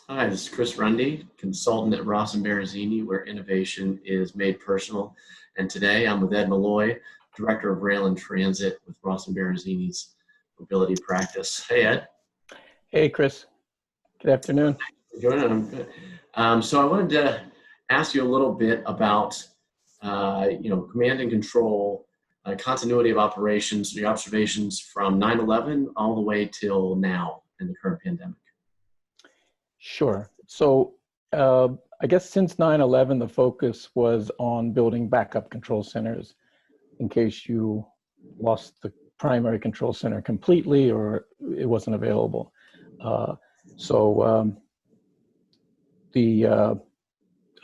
Hi, this is Chris Runde, consultant at Baruzzini, where innovation is made personal. And today I'm with Ed Molloy, Director of Rail and Transit with Baruzzini's mobility practice. Hey, Ed. Hey, Chris. Good afternoon. Joining. I'm good. So I wanted to ask you a little bit about, command and control, continuity of operations, your observations from 9/11 all the way till now in the current pandemic. Sure. So I guess since 9/11, the focus was on building backup control centers in case you lost the primary control center completely or it wasn't available.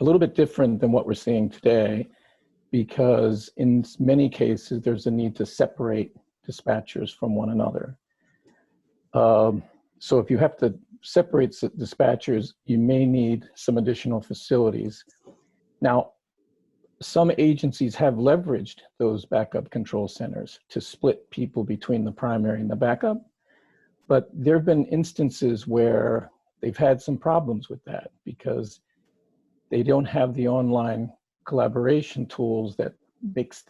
A little bit different than what we're seeing today, because in many cases, there's a need to separate dispatchers from one another. So if you have to separate dispatchers, you may need some additional facilities. Now, some agencies have leveraged those backup control centers to split people between the primary and the backup, but there have been instances where they've had some problems with that because they don't have the online collaboration tools that gives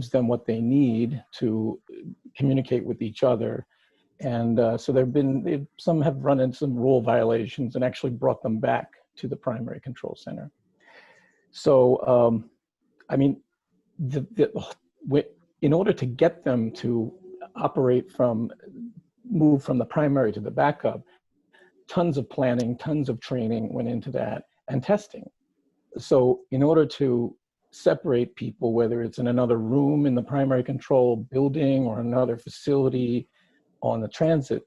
them what they need to communicate with each other. And so some have run into some rule violations and actually brought them back to the primary control center. So, in order to get them to move from the primary to the backup, tons of planning, tons of training went into that, and testing. So in order to separate people, whether it's in another room in the primary control building or another facility on the transit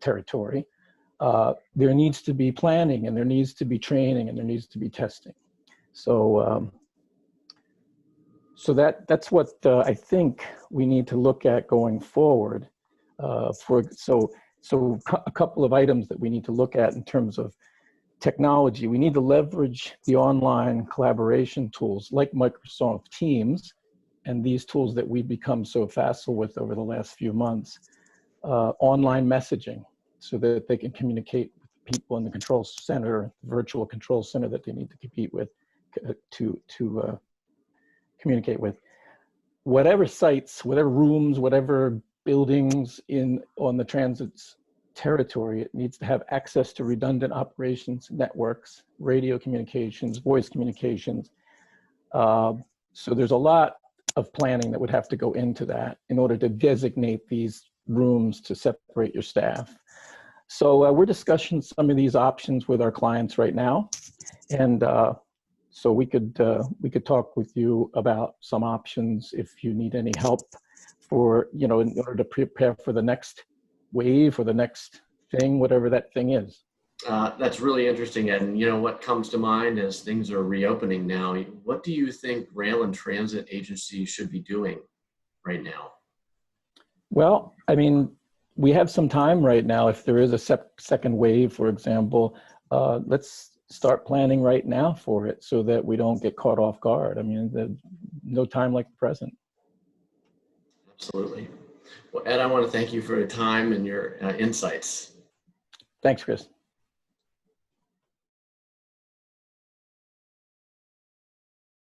territory, there needs to be planning, and there needs to be training, and there needs to be testing. So that's what I think we need to look at going forward. So a couple of items that we need to look at in terms of technology. We need to leverage the online collaboration tools like Microsoft Teams and these tools that we've become so facile with over the last few months. Online messaging, so that they can communicate with people in the control center, virtual control center that they need to compete with, to communicate with. Whatever sites, whatever rooms, whatever buildings on the transit's territory, it needs to have access to redundant operations networks, radio communications, voice communications. So there's a lot of planning that would have to go into that in order to designate these rooms to separate your staff. So we're discussing some of these options with our clients right now, and so we could talk with you about some options if you need any help in order to prepare for the next wave or the next thing, whatever that thing is. That's really interesting, Ed. And what comes to mind as things are reopening now, what do you think rail and transit agencies should be doing right now? Well, we have some time right now. If there is a second wave, for example, let's start planning right now for it so that we don't get caught off guard. No time like the present. Absolutely. Well, Ed, I want to thank you for your time and your insights. Thanks, Chris.